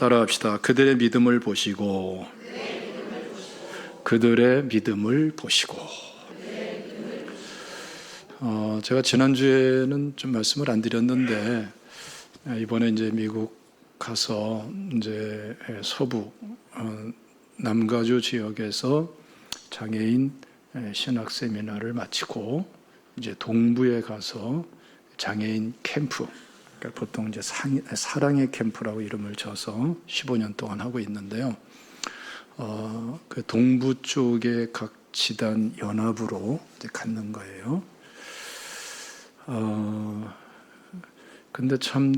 따라합시다. 그들의 믿음을 보시고, 그들의 믿음을 보시고. 제가 지난주에는 좀 말씀을 안 드렸는데, 이번에 이제 미국 가서 이제 서부 남가주 지역에서 장애인 신학 세미나를 마치고 이제 동부에 가서 장애인 캠프, 그러니까 보통 이제 사랑의 캠프라고 이름을 줘서 15년 동안 하고 있는데요. 그 동부 쪽에 각 지단 연합으로 이제 갖는 거예요. 근데 참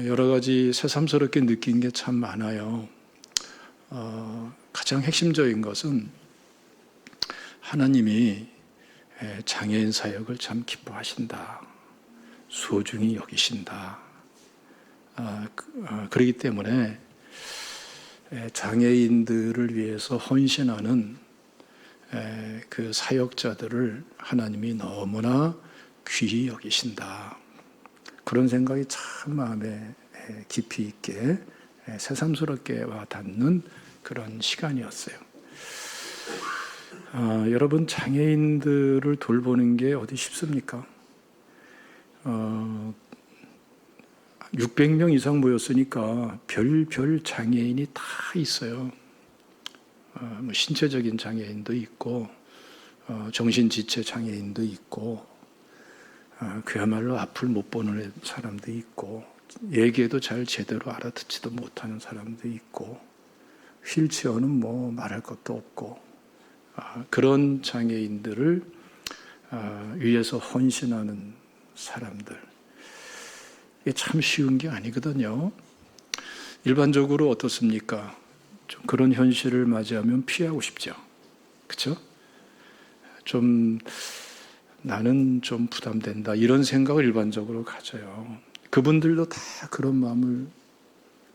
여러 가지 새삼스럽게 느낀 게 참 많아요. 가장 핵심적인 것은 하나님이 장애인 사역을 참 기뻐하신다. 소중히 여기신다. 그렇기 때문에 장애인들을 위해서 헌신하는 그 사역자들을 하나님이 너무나 귀히 여기신다. 그런 생각이 참 마음에 깊이 있게 새삼스럽게 와닿는 그런 시간이었어요. 여러분, 장애인들을 돌보는 게 어디 쉽습니까? 600명 이상 모였으니까 별별 장애인이 다 있어요. 뭐 신체적인 장애인도 있고 정신지체 장애인도 있고 그야말로 앞을 못 보는 사람도 있고 얘기해도 잘 제대로 알아듣지도 못하는 사람도 있고 휠체어는 뭐 말할 것도 없고 그런 장애인들을 위해서 헌신하는 사람들, 이게 참 쉬운 게 아니거든요. 일반적으로 어떻습니까? 좀 그런 현실을 맞이하면 피하고 싶죠. 그렇죠? 좀 나는 좀 부담된다 이런 생각을 일반적으로 가져요. 그분들도 다 그런 마음을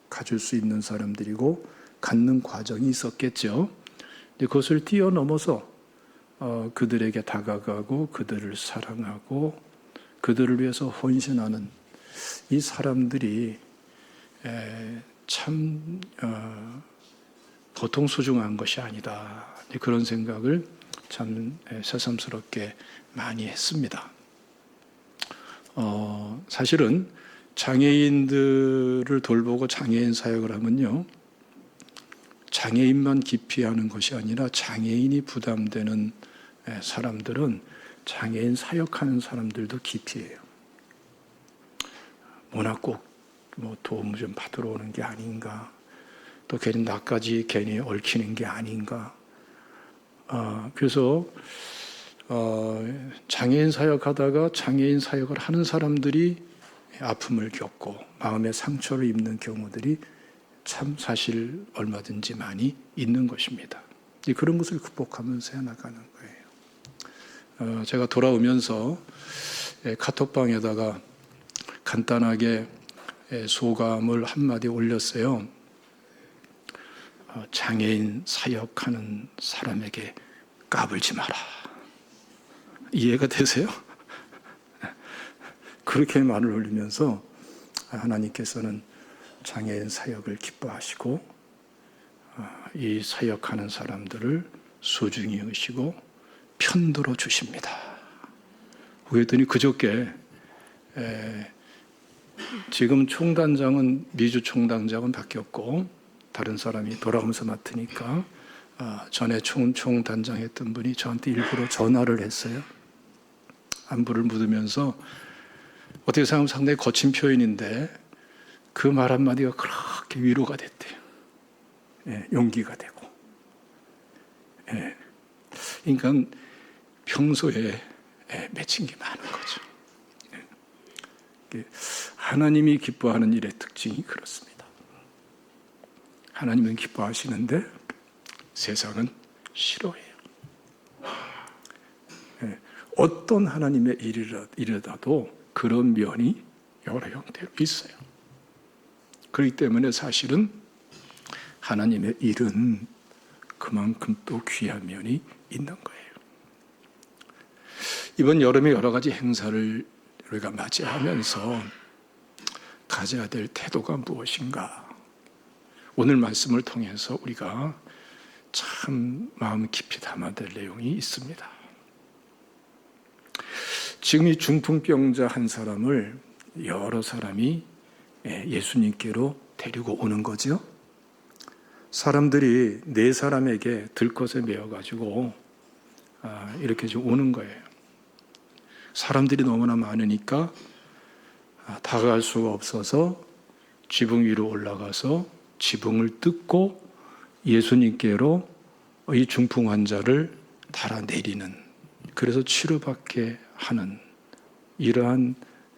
가질 수 있는 사람들이고 갖는 과정이 있었겠죠. 그것을 뛰어넘어서 그들에게 다가가고 그들을 사랑하고 그들을 위해서 헌신하는 이 사람들이 참 보통 소중한 것이 아니다. 그런 생각을 참 새삼스럽게 많이 했습니다. 사실은 장애인들을 돌보고 장애인 사역을 하면요, 장애인만 기피하는 것이 아니라 장애인이 부담되는 사람들은 장애인 사역하는 사람들도 기피해요. 뭐나 꼭 뭐 도움을 좀 받으러 오는 게 아닌가, 또 괜히 나까지 괜히 얽히는 게 아닌가. 그래서 장애인 사역하다가 장애인 사역을 하는 사람들이 아픔을 겪고 마음의 상처를 입는 경우들이 참 사실 얼마든지 많이 있는 것입니다. 그런 것을 극복하면서 해나가는 거예요. 제가 돌아오면서 카톡방에다가 간단하게 소감을 한마디 올렸어요. 장애인 사역하는 사람에게 까불지 마라. 이해가 되세요? 그렇게 말을 올리면서 하나님께서는 장애인 사역을 기뻐하시고 이 사역하는 사람들을 소중히 여기시고 편들어 주십니다. 그랬더니 그저께 지금 총단장은 미주 총단장은 바뀌었고 다른 사람이 돌아오면서 맡으니까 전에 총단장 했던 분이 저한테 일부러 전화를 했어요. 안부를 묻으면서 어떻게 생각하면 상당히 거친 표현인데 그 말 한마디가 그렇게 위로가 됐대요. 용기가 되고. 그러니까 평소에 맺힌 게 많은 거죠. 하나님이 기뻐하는 일의 특징이 그렇습니다. 하나님은 기뻐하시는데 세상은 싫어해요. 어떤 하나님의 일이라도 그런 면이 여러 형태로 있어요. 그렇기 때문에 사실은 하나님의 일은 그만큼 또 귀한 면이 있는 거예요. 이번 여름에 여러 가지 행사를 우리가 맞이하면서 가져야 될 태도가 무엇인가? 오늘 말씀을 통해서 우리가 참 마음 깊이 담아야 될 내용이 있습니다. 지금 이 중풍병자 한 사람을 여러 사람이 예수님께로 데리고 오는 거죠. 사람들이 네 사람에게 들것에 매어가지고 이렇게 좀 오는 거예요. 사람들이 너무나 많으니까 다가갈 수가 없어서 지붕 위로 올라가서 지붕을 뜯고 예수님께로 이 중풍 환자를 달아내리는, 그래서 치료받게 하는 이러한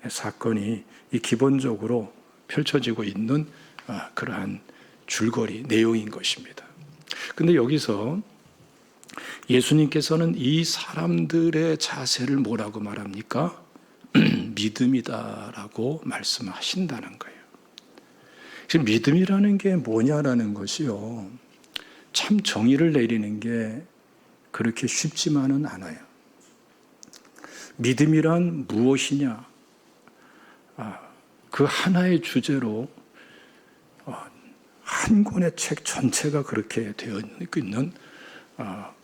사건이 이 기본적으로 펼쳐지고 있는 그러한 줄거리 내용인 것입니다. 그런데 여기서 예수님께서는 이 사람들의 자세를 뭐라고 말합니까? 믿음이다라고 말씀하신다는 거예요. 지금 믿음이라는 게 뭐냐라는 것이요, 참 정의를 내리는 게 그렇게 쉽지만은 않아요. 믿음이란 무엇이냐? 그 하나의 주제로 한 권의 책 전체가 그렇게 되어 있는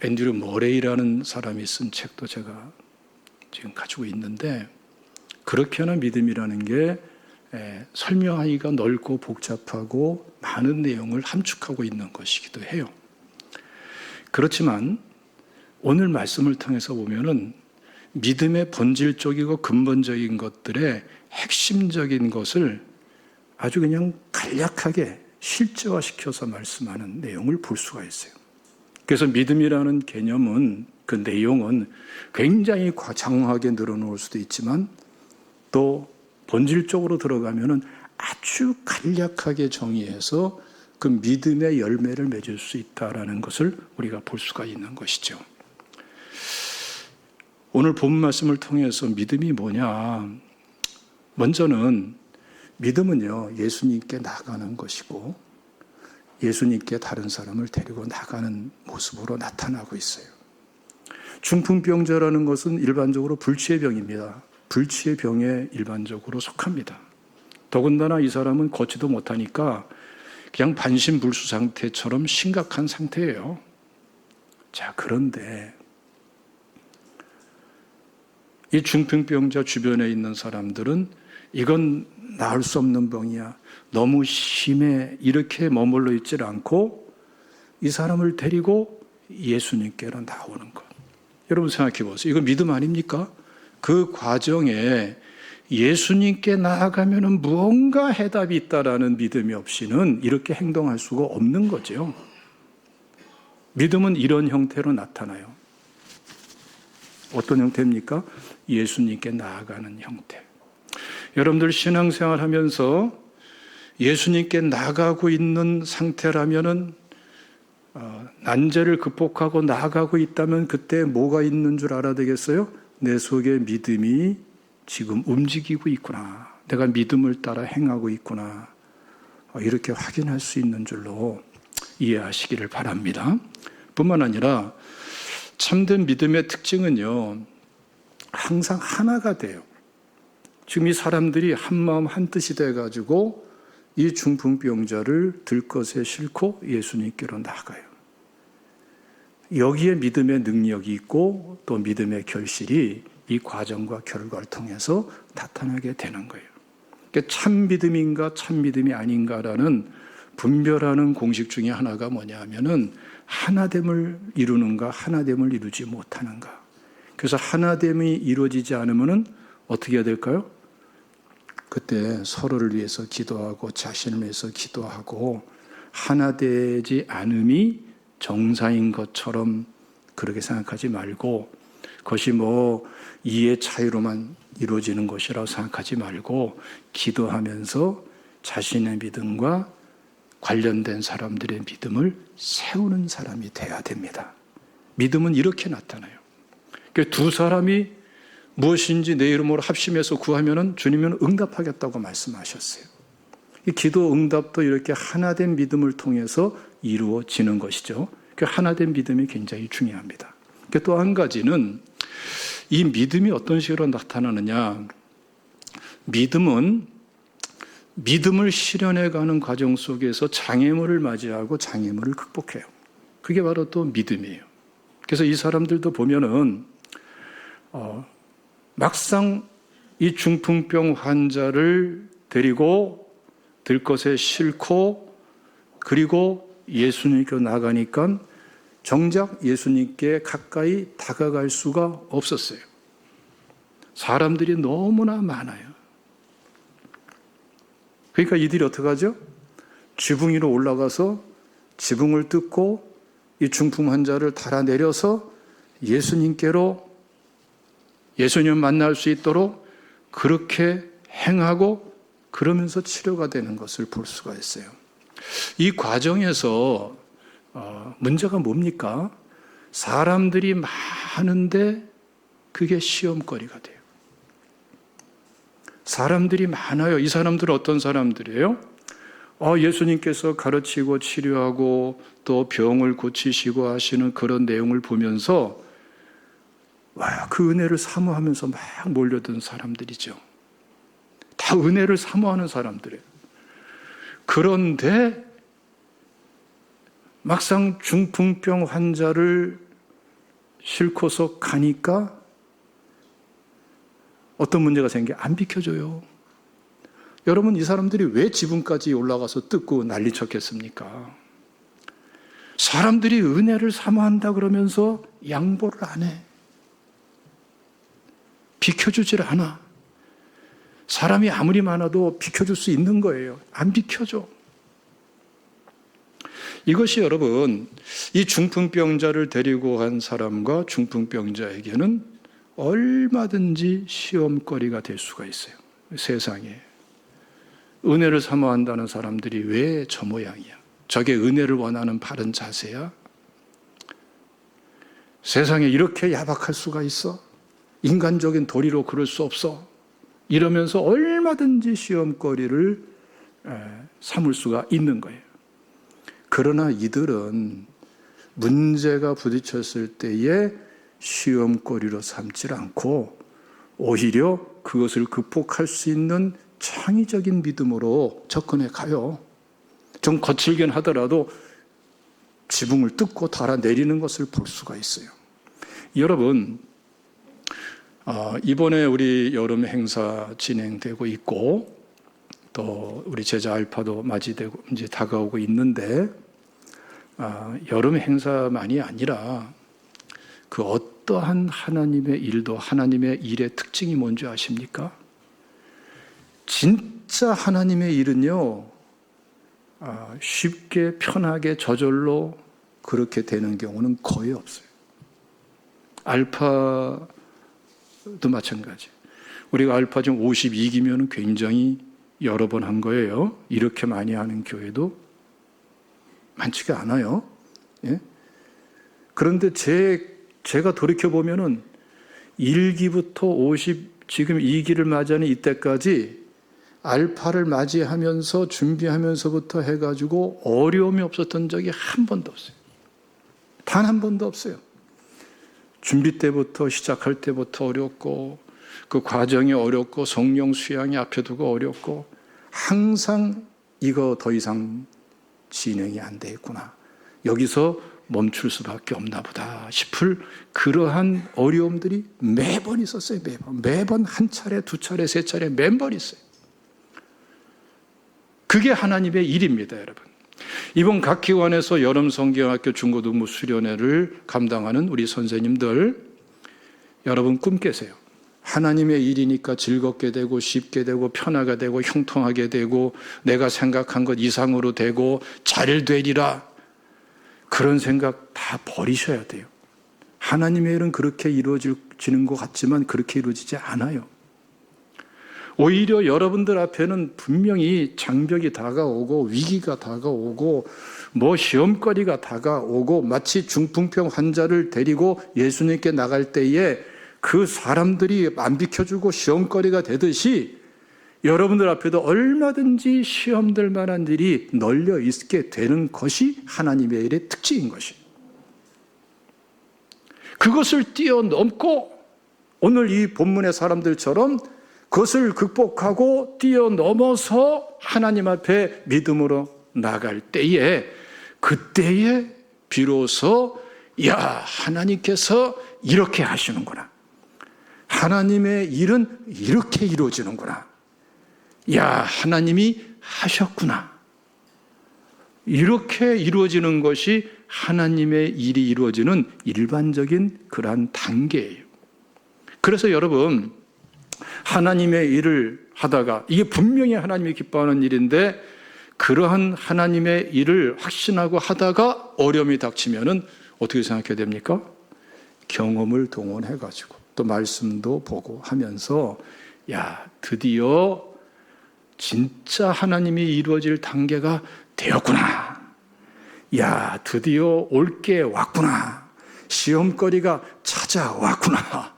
앤드류 머레이라는 사람이 쓴 책도 제가 지금 가지고 있는데, 그렇게나 믿음이라는 게 설명하기가 넓고 복잡하고 많은 내용을 함축하고 있는 것이기도 해요. 그렇지만 오늘 말씀을 통해서 보면은 믿음의 본질적이고 근본적인 것들의 핵심적인 것을 아주 그냥 간략하게 실제화시켜서 말씀하는 내용을 볼 수가 있어요. 그래서 믿음이라는 개념은, 그 내용은 굉장히 장황하게 늘어놓을 수도 있지만 또 본질적으로 들어가면은 아주 간략하게 정의해서 그 믿음의 열매를 맺을 수 있다라는 것을 우리가 볼 수가 있는 것이죠. 오늘 본 말씀을 통해서 믿음이 뭐냐? 먼저는 믿음은요, 예수님께 나가는 것이고 예수님께 다른 사람을 데리고 나가는 모습으로 나타나고 있어요. 중풍병자라는 것은 일반적으로 불치의 병입니다. 불치의 병에 일반적으로 속합니다. 더군다나 이 사람은 걷지도 못하니까 그냥 반신불수 상태처럼 심각한 상태예요. 자, 그런데 이 중풍병자 주변에 있는 사람들은 이건 나을 수 없는 병이야, 너무 심해, 이렇게 머물러 있질 않고 이 사람을 데리고 예수님께로 나오는 것. 여러분 생각해 보세요. 이거 믿음 아닙니까? 그 과정에 예수님께 나아가면 무언가 해답이 있다라는 믿음이 없이는 이렇게 행동할 수가 없는 거죠. 믿음은 이런 형태로 나타나요. 어떤 형태입니까? 예수님께 나아가는 형태. 여러분들 신앙생활 하면서 예수님께 나가고 있는 상태라면은 난제를 극복하고 나아가고 있다면 그때 뭐가 있는 줄 알아야 되겠어요? 내 속에 믿음이 지금 움직이고 있구나, 내가 믿음을 따라 행하고 있구나, 이렇게 확인할 수 있는 줄로 이해하시기를 바랍니다. 뿐만 아니라 참된 믿음의 특징은요, 항상 하나가 돼요. 지금 이 사람들이 한마음 한뜻이 돼가지고 이 중풍병자를 들것에 싣고 예수님께로 나가요. 여기에 믿음의 능력이 있고 또 믿음의 결실이 이 과정과 결과를 통해서 나타나게 되는 거예요. 그러니까 참 믿음인가 참 믿음이 아닌가라는 분별하는 공식 중에 하나가 뭐냐 하면은 하나됨을 이루는가 하나됨을 이루지 못하는가. 그래서 하나됨이 이루어지지 않으면은 어떻게 해야 될까요? 그때 서로를 위해서 기도하고 자신을 위해서 기도하고 하나되지 않음이 정상인 것처럼 그렇게 생각하지 말고, 그것이 뭐 이해 차이로만 이루어지는 것이라고 생각하지 말고 기도하면서 자신의 믿음과 관련된 사람들의 믿음을 세우는 사람이 돼야 됩니다. 믿음은 이렇게 나타나요. 그러니까 두 사람이 무엇인지 내 이름으로 합심해서 구하면은 주님은 응답하겠다고 말씀하셨어요. 이 기도 응답도 이렇게 하나된 믿음을 통해서 이루어지는 것이죠. 그 하나된 믿음이 굉장히 중요합니다. 또 한 가지는 이 믿음이 어떤 식으로 나타나느냐. 믿음은 믿음을 실현해가는 과정 속에서 장애물을 맞이하고 장애물을 극복해요. 그게 바로 또 믿음이에요. 그래서 이 사람들도 보면은 막상 이 중풍병 환자를 데리고 들것에 싣고 그리고 예수님께로 나가니까 정작 예수님께 가까이 다가갈 수가 없었어요. 사람들이 너무나 많아요. 그러니까 이들이 어떻게 하죠? 지붕 위로 올라가서 지붕을 뜯고 이 중풍 환자를 달아내려서 예수님께로 예수님 만날 수 있도록 그렇게 행하고 그러면서 치료가 되는 것을 볼 수가 있어요. 이 과정에서 문제가 뭡니까? 사람들이 많은데 그게 시험거리가 돼요. 사람들이 많아요. 이 사람들은 어떤 사람들이에요? 예수님께서 가르치고 치료하고 또 병을 고치시고 하시는 그런 내용을 보면서 그 은혜를 사모하면서 막 몰려든 사람들이죠. 다 은혜를 사모하는 사람들이에요. 그런데 막상 중풍병 환자를 싣고서 가니까 어떤 문제가 생겨? 안 비켜줘요. 여러분, 이 사람들이 왜 지붕까지 올라가서 뜯고 난리쳤겠습니까? 사람들이 은혜를 사모한다 그러면서 양보를 안 해. 비켜주질 않아. 사람이 아무리 많아도 비켜줄 수 있는 거예요. 안 비켜줘. 이것이 여러분, 이 중풍병자를 데리고 간 사람과 중풍병자에게는 얼마든지 시험거리가 될 수가 있어요. 세상에. 은혜를 사모한다는 사람들이 왜 저 모양이야? 저게 은혜를 원하는 바른 자세야? 세상에 이렇게 야박할 수가 있어? 인간적인 도리로 그럴 수 없어? 이러면서 얼마든지 시험거리를 삼을 수가 있는 거예요. 그러나 이들은 문제가 부딪혔을 때에 시험거리로 삼지 않고 오히려 그것을 극복할 수 있는 창의적인 믿음으로 접근해 가요. 좀 거칠긴 하더라도 지붕을 뜯고 달아내리는 것을 볼 수가 있어요. 여러분, 이번에 우리 여름 행사 진행되고 있고 또 우리 제자 알파도 맞이되고 이제 다가오고 있는데 여름 행사만이 아니라 그 어떠한 하나님의 일도 하나님의 일의 특징이 뭔지 아십니까? 진짜 하나님의 일은요, 쉽게 편하게 저절로 그렇게 되는 경우는 거의 없어요. 알파도 마찬가지. 우리가 알파 중 52기면 굉장히 여러 번 한 거예요. 이렇게 많이 하는 교회도 많지가 않아요. 예? 그런데 제가 돌이켜보면은 1기부터 지금 2기를 맞이하는 이때까지 알파를 맞이하면서 준비하면서부터 해가지고 어려움이 없었던 적이 한 번도 없어요. 단 한 번도 없어요. 준비 때부터 시작할 때부터 어렵고 그 과정이 어렵고 성령 수양이 앞에 두고 어렵고 항상 이거 더 이상 진행이 안 되겠구나. 여기서 멈출 수밖에 없나 보다 싶을 그러한 어려움들이 매번 있었어요. 매번 한 차례, 두 차례, 세 차례 매번 있어요. 그게 하나님의 일입니다, 여러분. 이번 각 기관에서 여름 성경학교 중고등부 수련회를 감당하는 우리 선생님들, 여러분 꿈 깨세요. 하나님의 일이니까 즐겁게 되고 쉽게 되고 편하게 되고 형통하게 되고 내가 생각한 것 이상으로 되고 잘 되리라. 그런 생각 다 버리셔야 돼요. 하나님의 일은 그렇게 이루어지는 것 같지만 그렇게 이루어지지 않아요. 오히려 여러분들 앞에는 분명히 장벽이 다가오고 위기가 다가오고 시험거리가 다가오고 마치 중풍병 환자를 데리고 예수님께 나갈 때에 그 사람들이 안 비켜주고 시험거리가 되듯이 여러분들 앞에도 얼마든지 시험될 만한 일이 널려 있게 되는 것이 하나님의 일의 특징인 것이. 그것을 뛰어넘고 오늘 이 본문의 사람들처럼 그것을 극복하고 뛰어넘어서 하나님 앞에 믿음으로 나갈 때에, 그때에 비로소 하나님께서 이렇게 하시는구나, 하나님의 일은 이렇게 이루어지는구나, 하나님이 하셨구나, 이렇게 이루어지는 것이 하나님의 일이 이루어지는 일반적인 그러한 단계예요. 그래서 여러분, 하나님의 일을 하다가, 이게 분명히 하나님이 기뻐하는 일인데, 그러한 하나님의 일을 확신하고 하다가 어려움이 닥치면은 어떻게 생각해야 됩니까? 경험을 동원해가지고 또 말씀도 보고 하면서, 드디어 진짜 하나님이 이루어질 단계가 되었구나, 드디어 올 게 왔구나, 시험거리가 찾아왔구나,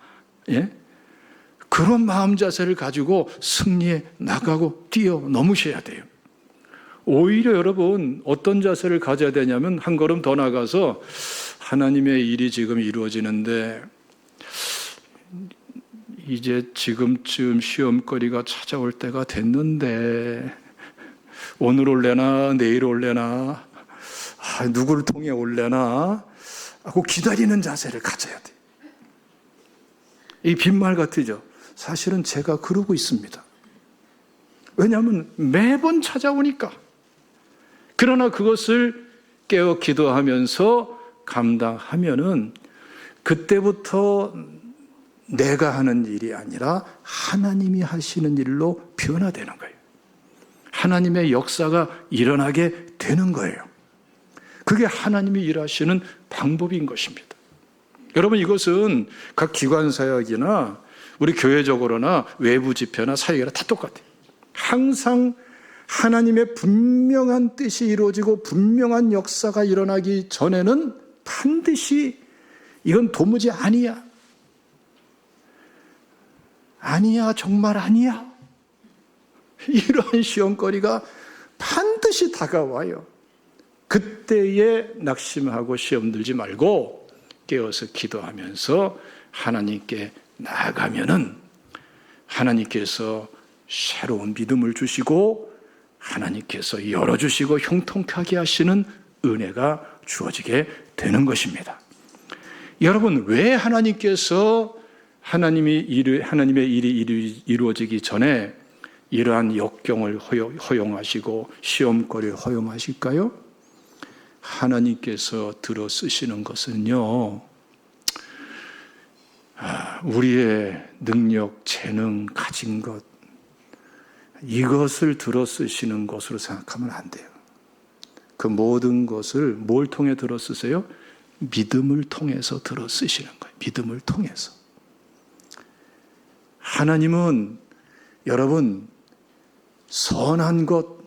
그런 마음 자세를 가지고 승리해 나가고 뛰어넘으셔야 돼요. 오히려 여러분, 어떤 자세를 가져야 되냐면, 한 걸음 더 나가서 하나님의 일이 지금 이루어지는데 이제 지금쯤 시험거리가 찾아올 때가 됐는데 오늘 올래나 내일 올래나 누구를 통해 올래나 하고 기다리는 자세를 가져야 돼요. 이 빈말 같으죠? 사실은 제가 그러고 있습니다. 왜냐하면 매번 찾아오니까. 그러나 그것을 깨어 기도하면서 감당하면은 그때부터 내가 하는 일이 아니라 하나님이 하시는 일로 변화되는 거예요. 하나님의 역사가 일어나게 되는 거예요. 그게 하나님이 일하시는 방법인 것입니다. 여러분, 이것은 각 기관사역이나 우리 교회적으로나 외부 집회나 사역이나 다 똑같아요. 항상 하나님의 분명한 뜻이 이루어지고 분명한 역사가 일어나기 전에는 반드시 이건 도무지 아니야, 정말 아니야, 이러한 시험거리가 반드시 다가와요. 그때에 낙심하고 시험 들지 말고 깨어서 기도하면서 하나님께 나아가면은 하나님께서 새로운 믿음을 주시고 하나님께서 열어주시고 형통하게 하시는 은혜가 주어지게 되는 것입니다. 여러분, 왜 하나님께서 하나님의 일이 이루어지기 전에 이러한 역경을 허용하시고 시험거리를 허용하실까요? 하나님께서 들어 쓰시는 것은요, 우리의 능력, 재능, 가진 것, 이것을 들어 쓰시는 것으로 생각하면 안 돼요. 그 모든 것을 뭘 통해 들어 쓰세요? 믿음을 통해서 들어 쓰시는 거예요. 믿음을 통해서. 하나님은 여러분, 선한 것,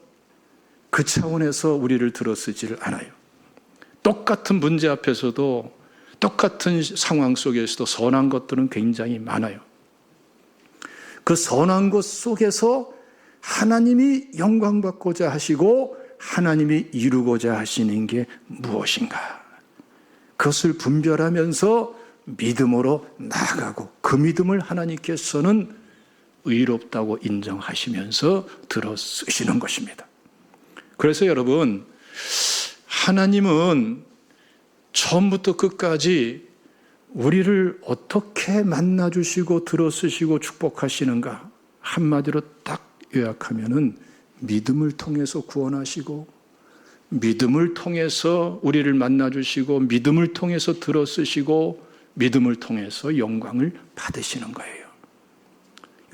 그 차원에서 우리를 들어 쓰지를 않아요. 똑같은 문제 앞에서도, 똑같은 상황 속에서도 선한 것들은 굉장히 많아요. 그 선한 것 속에서 하나님이 영광받고자 하시고 하나님이 이루고자 하시는 게 무엇인가, 그것을 분별하면서 믿음으로 나아가고, 그 믿음을 하나님께서는 의롭다고 인정하시면서 들어 쓰시는 것입니다. 그래서 여러분, 하나님은 처음부터 끝까지 우리를 어떻게 만나주시고 들어 쓰시고 축복하시는가, 한마디로 딱 요약하면은 믿음을 통해서 구원하시고, 믿음을 통해서 우리를 만나주시고, 믿음을 통해서 들어 쓰시고, 믿음을 통해서 영광을 받으시는 거예요.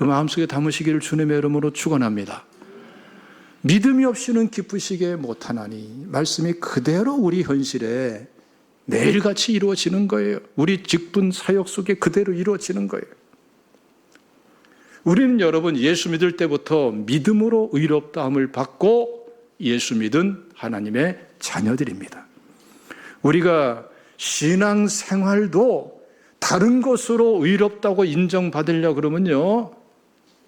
이 마음속에 담으시기를 주님의 이름으로 축원합니다. 믿음이 없이는 기쁘시게 못하나니, 말씀이 그대로 우리 현실에 매일같이 이루어지는 거예요. 우리 직분 사역 속에 그대로 이루어지는 거예요. 우리는 여러분, 예수 믿을 때부터 믿음으로 의롭다함을 받고 예수 믿은 하나님의 자녀들입니다. 우리가 신앙 생활도 다른 것으로 의롭다고 인정받으려고 그러면요,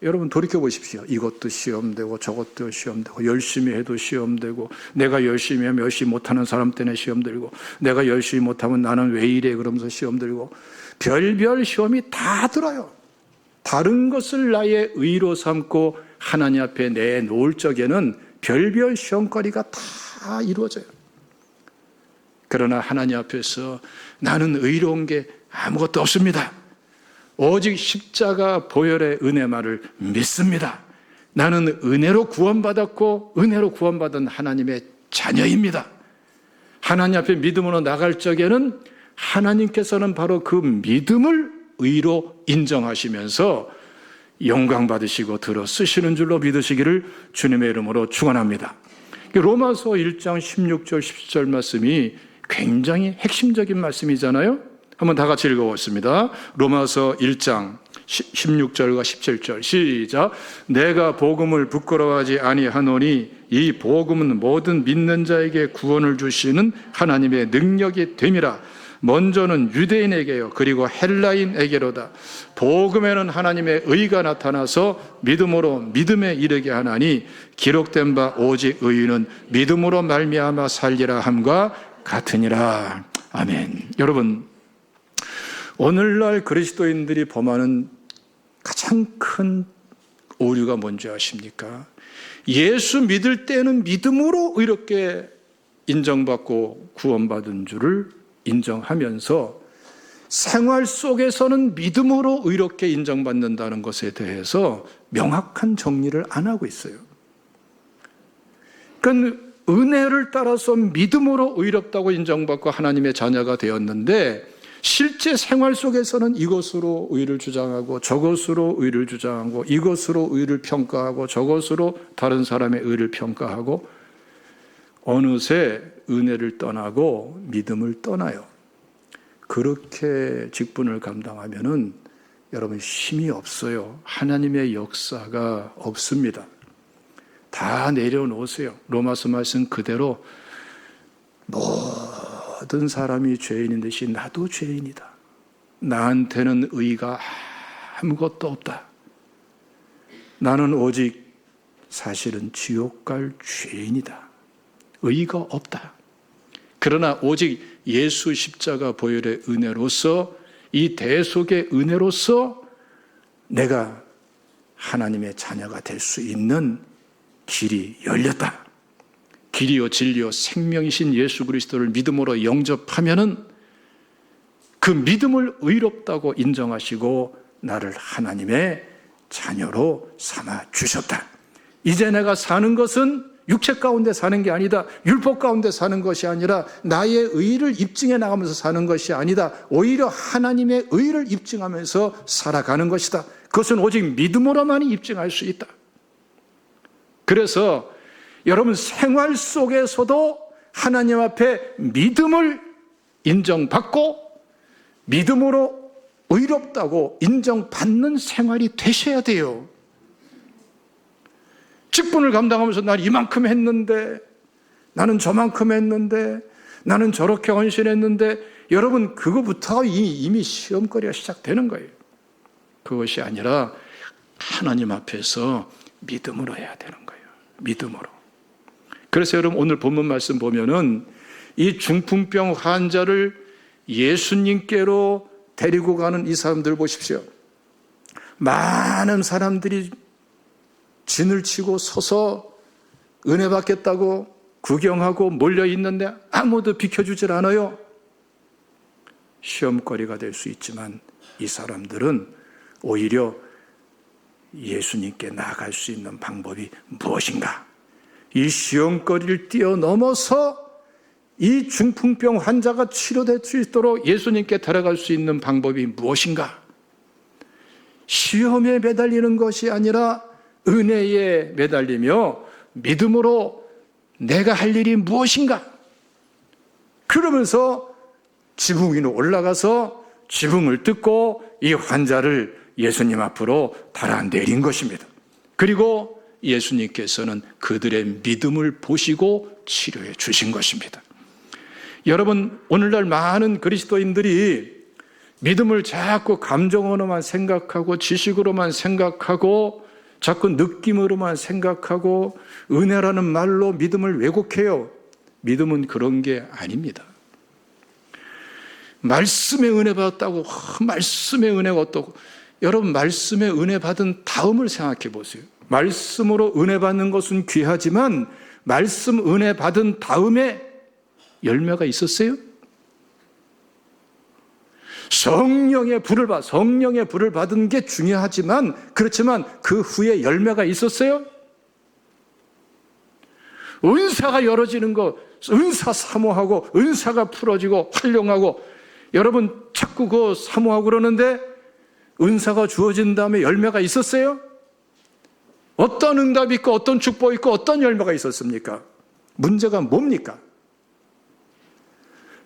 여러분 돌이켜 보십시오. 이것도 시험되고 저것도 시험되고, 열심히 해도 시험되고, 내가 열심히 하면 열심히 못하는 사람 때문에 시험들고, 내가 열심히 못하면 나는 왜 이래 그러면서 시험들고, 별별 시험이 다 들어요. 다른 것을 나의 의로 삼고 하나님 앞에 내놓을 적에는 별별 시험거리가 다 이루어져요. 그러나 하나님 앞에서 나는 의로운 게 아무것도 없습니다. 오직 십자가 보혈의 은혜만을 믿습니다. 나는 은혜로 구원받았고 은혜로 구원받은 하나님의 자녀입니다. 하나님 앞에 믿음으로 나갈 적에는 하나님께서는 바로 그 믿음을 의로 인정하시면서 영광 받으시고 들어 쓰시는 줄로 믿으시기를 주님의 이름으로 축원합니다. 로마서 1장 16절 17절 말씀이 굉장히 핵심적인 말씀이잖아요. 한번 다 같이 읽어보겠습니다. 로마서 1장 16절과 17절 시작. 내가 복음을 부끄러워하지 아니하노니 이 복음은 모든 믿는 자에게 구원을 주시는 하나님의 능력이 됨이라. 먼저는 유대인에게요 그리고 헬라인에게로다. 복음에는 하나님의 의가 나타나서 믿음으로 믿음에 이르게 하나니 기록된 바 오직 의인은 믿음으로 말미암아 살리라 함과 같으니라. 아멘. 여러분, 오늘날 그리스도인들이 범하는 가장 큰 오류가 뭔지 아십니까? 예수 믿을 때는 믿음으로 의롭게 인정받고 구원받은 줄을 인정하면서 생활 속에서는 믿음으로 의롭게 인정받는다는 것에 대해서 명확한 정리를 안 하고 있어요. 그러니까 은혜를 따라서 믿음으로 의롭다고 인정받고 하나님의 자녀가 되었는데 실제 생활 속에서는 이것으로 의를 주장하고 저것으로 의를 주장하고 이것으로 의를 평가하고 저것으로 다른 사람의 의를 평가하고 어느새 은혜를 떠나고 믿음을 떠나요. 그렇게 직분을 감당하면은 여러분 힘이 없어요. 하나님의 역사가 없습니다. 다 내려놓으세요. 로마서 말씀 그대로 모든 사람이 죄인인 듯이 나도 죄인이다. 나한테는 의가 아무것도 없다. 나는 오직 사실은 지옥 갈 죄인이다. 의가 없다. 그러나 오직 예수 십자가 보혈의 은혜로서 이 대속의 은혜로서 내가 하나님의 자녀가 될 수 있는 길이 열렸다. 길이요 진리요 생명이신 예수 그리스도를 믿음으로 영접하면은 그 믿음을 의롭다고 인정하시고 나를 하나님의 자녀로 삼아 주셨다. 이제 내가 사는 것은 육체 가운데 사는 게 아니다. 율법 가운데 사는 것이 아니라 나의 의를 입증해 나가면서 사는 것이 아니다. 오히려 하나님의 의를 입증하면서 살아가는 것이다. 그것은 오직 믿음으로만 입증할 수 있다. 그래서 여러분 생활 속에서도 하나님 앞에 믿음을 인정받고 믿음으로 의롭다고 인정받는 생활이 되셔야 돼요. 직분을 감당하면서 난 이만큼 했는데 나는 저만큼 했는데 나는 저렇게 헌신했는데 여러분 그거부터 이미 시험거리가 시작되는 거예요. 그것이 아니라 하나님 앞에서 믿음으로 해야 되는 거예요. 믿음으로. 그래서 여러분 오늘 본문 말씀 보면은 이 중풍병 환자를 예수님께로 데리고 가는 이 사람들 보십시오. 많은 사람들이 진을 치고 서서 은혜 받겠다고 구경하고 몰려 있는데 아무도 비켜주질 않아요. 시험거리가 될 수 있지만 이 사람들은 오히려 예수님께 나아갈 수 있는 방법이 무엇인가? 이 시험거리를 뛰어넘어서 이 중풍병 환자가 치료될 수 있도록 예수님께 데려갈 수 있는 방법이 무엇인가? 시험에 매달리는 것이 아니라 은혜에 매달리며 믿음으로 내가 할 일이 무엇인가? 그러면서 지붕 위로 올라가서 지붕을 뜯고 이 환자를 예수님 앞으로 달아내린 것입니다. 그리고 예수님께서는 그들의 믿음을 보시고 치료해 주신 것입니다. 여러분, 오늘날 많은 그리스도인들이 믿음을 자꾸 감정으로만 생각하고 지식으로만 생각하고 자꾸 느낌으로만 생각하고 은혜라는 말로 믿음을 왜곡해요. 믿음은 그런 게 아닙니다. 말씀의 은혜 받았다고 말씀의 은혜가 어떻고 여러분 말씀에 은혜 받은 다음을 생각해 보세요. 말씀으로 은혜 받는 것은 귀하지만 말씀 은혜 받은 다음에 열매가 있었어요? 성령의 불을 받은 게 중요하지만 그렇지만 그 후에 열매가 있었어요? 은사가 열어지는 것, 은사 사모하고 은사가 풀어지고 활용하고 여러분 자꾸 그거 사모하고 그러는데 은사가 주어진 다음에 열매가 있었어요? 어떤 응답이 있고 어떤 축복이 있고 어떤 열매가 있었습니까? 문제가 뭡니까?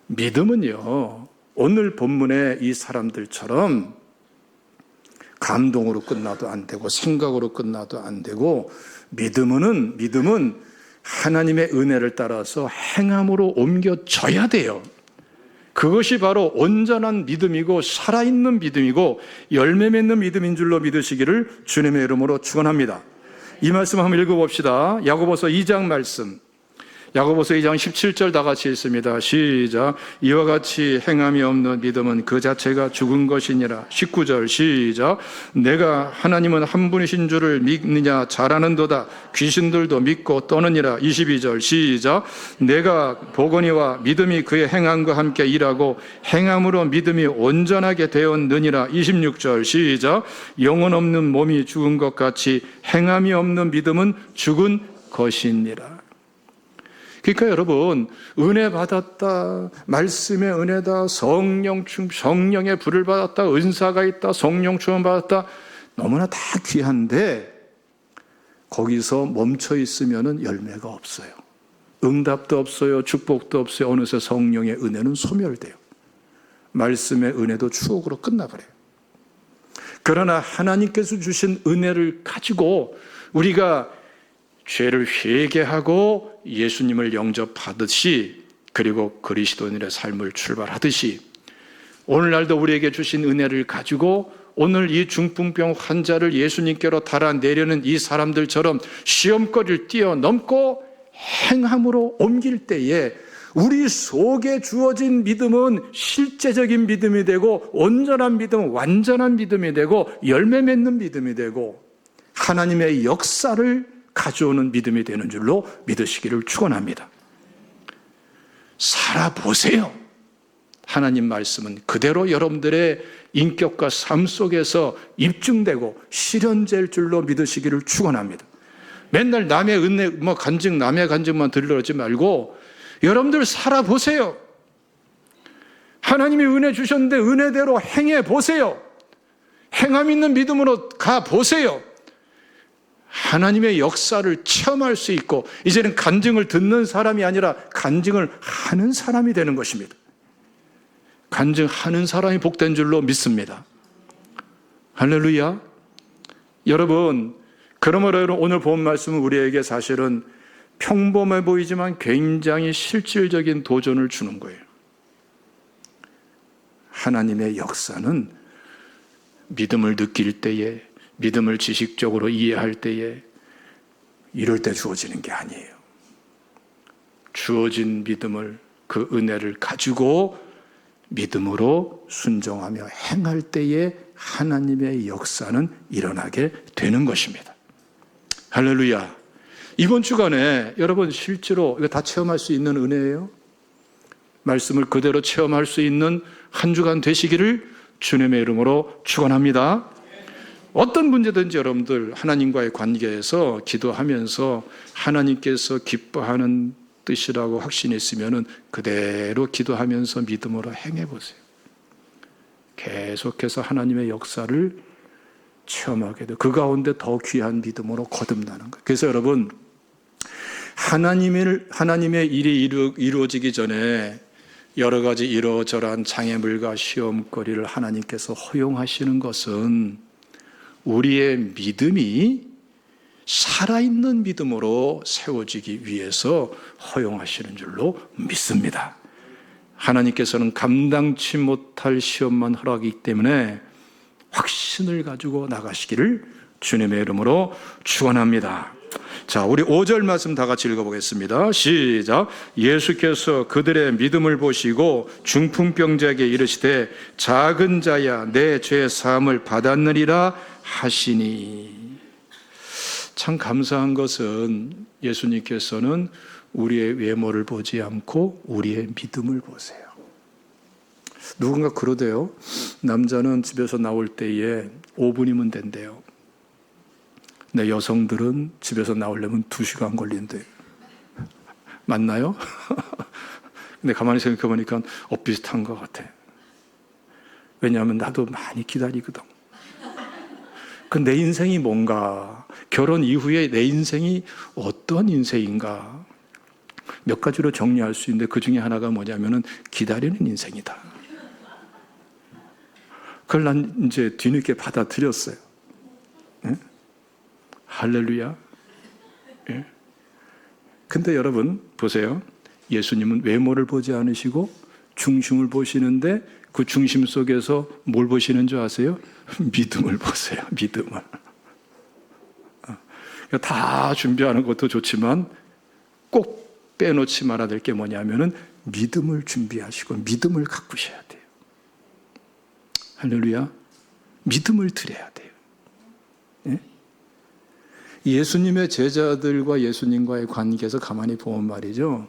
믿음은요, 오늘 본문의 이 사람들처럼 감동으로 끝나도 안 되고 생각으로 끝나도 안 되고 믿음은 하나님의 은혜를 따라서 행함으로 옮겨져야 돼요. 그것이 바로 온전한 믿음이고 살아있는 믿음이고 열매 맺는 믿음인 줄로 믿으시기를 주님의 이름으로 축원합니다. 이 말씀 한번 읽어봅시다. 야고보서 2장 말씀. 야고보서 2장 17절 다 같이 읽습니다. 시작. 이와 같이 행함이 없는 믿음은 그 자체가 죽은 것이니라. 19절 시작. 내가 하나님은 한 분이신 줄을 믿느냐 잘하는도다. 귀신들도 믿고 떠느니라. 22절 시작. 내가 보거니와 믿음이 그의 행함과 함께 일하고 행함으로 믿음이 온전하게 되었느니라. 26절 시작. 영혼 없는 몸이 죽은 것 같이 행함이 없는 믿음은 죽은 것이니라. 그러니까 여러분 은혜 받았다, 말씀의 은혜다, 성령의 불을 받았다, 은사가 있다, 성령 충만 받았다, 너무나 다 귀한데 거기서 멈춰 있으면 열매가 없어요. 응답도 없어요, 축복도 없어요. 어느새 성령의 은혜는 소멸돼요. 말씀의 은혜도 추억으로 끝나버려요. 그러나 하나님께서 주신 은혜를 가지고 우리가 죄를 회개하고 예수님을 영접하듯이 그리고 그리스도인의 삶을 출발하듯이 오늘날도 우리에게 주신 은혜를 가지고 오늘 이 중풍병 환자를 예수님께로 달아내려는 이 사람들처럼 시험거리를 뛰어넘고 행함으로 옮길 때에 우리 속에 주어진 믿음은 실제적인 믿음이 되고 온전한 믿음은 완전한 믿음이 되고 열매 맺는 믿음이 되고 하나님의 역사를 가져오는 믿음이 되는 줄로 믿으시기를 축원합니다. 살아보세요. 하나님 말씀은 그대로 여러분들의 인격과 삶 속에서 입증되고 실현될 줄로 믿으시기를 축원합니다. 맨날 남의 은혜, 남의 간증만 들으지 말고 여러분들 살아보세요. 하나님이 은혜 주셨는데 은혜대로 행해 보세요. 행함 있는 믿음으로 가보세요. 하나님의 역사를 체험할 수 있고 이제는 간증을 듣는 사람이 아니라 간증을 하는 사람이 되는 것입니다. 간증하는 사람이 복된 줄로 믿습니다. 할렐루야. 여러분, 그러므로 오늘 본 말씀은 우리에게 사실은 평범해 보이지만 굉장히 실질적인 도전을 주는 거예요. 하나님의 역사는 믿음을 느낄 때에, 믿음을 지식적으로 이해할 때에 이럴 때 주어지는 게 아니에요. 주어진 믿음을, 그 은혜를 가지고 믿음으로 순종하며 행할 때에 하나님의 역사는 일어나게 되는 것입니다. 할렐루야. 이번 주간에 여러분 실제로 이거 다 체험할 수 있는 은혜예요. 말씀을 그대로 체험할 수 있는 한 주간 되시기를 주님의 이름으로 축원합니다. 어떤 문제든지 여러분들 하나님과의 관계에서 기도하면서 하나님께서 기뻐하는 뜻이라고 확신이 있으면 그대로 기도하면서 믿음으로 행해보세요. 계속해서 하나님의 역사를 체험하게 돼요. 그 가운데 더 귀한 믿음으로 거듭나는 거예요. 그래서 여러분 하나님의 일이 이루어지기 전에 여러 가지 이러저러한 장애물과 시험거리를 하나님께서 허용하시는 것은 우리의 믿음이 살아있는 믿음으로 세워지기 위해서 허용하시는 줄로 믿습니다. 하나님께서는 감당치 못할 시험만 허락하기 때문에 확신을 가지고 나가시기를 주님의 이름으로 축원합니다. 자, 우리 5절 말씀 다 같이 읽어보겠습니다. 시작. 예수께서 그들의 믿음을 보시고 중풍병자에게 이르시되 작은 자야 내 죄 사함을 받았느니라 하시니. 참 감사한 것은 예수님께서는 우리의 외모를 보지 않고 우리의 믿음을 보세요. 누군가 그러대요. 남자는 집에서 나올 때에 5분이면 된대요. 근데 여성들은 집에서 나오려면 2시간 걸린대요. 맞나요? 근데 가만히 생각해 보니까 비슷한 것 같아. 왜냐하면 나도 많이 기다리거든. 그 내 인생이 뭔가, 결혼 이후에 내 인생이 어떤 인생인가 몇 가지로 정리할 수 있는데 그 중에 하나가 뭐냐면은 기다리는 인생이다. 그걸 난 이제 뒤늦게 받아들였어요. 예? 할렐루야. 예? 근데 여러분 보세요. 예수님은 외모를 보지 않으시고 중심을 보시는데 그 중심 속에서 뭘 보시는 줄 아세요? 믿음을 보세요. 믿음을. 다 준비하는 것도 좋지만 꼭 빼놓지 말아야 될 게 뭐냐면은 믿음을 준비하시고 믿음을 가꾸셔야 돼요. 할렐루야. 믿음을 드려야 돼요. 예? 예수님의 제자들과 예수님과의 관계에서 가만히 보면 말이죠.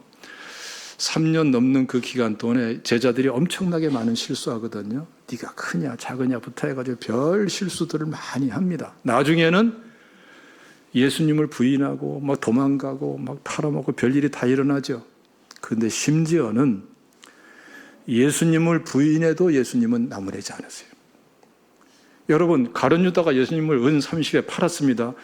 3년 넘는 그 기간 동안에 제자들이 엄청나게 많은 실수하거든요. 네가 크냐 작으냐부터 해가지고 별 실수들을 많이 합니다. 나중에는 예수님을 부인하고 막 도망가고 막 팔아먹고 별일이 다 일어나죠. 그런데 심지어는 예수님을 부인해도 예수님은 나무라지 않으세요. 여러분, 가룟 유다가 예수님을 은 30에 팔았습니다.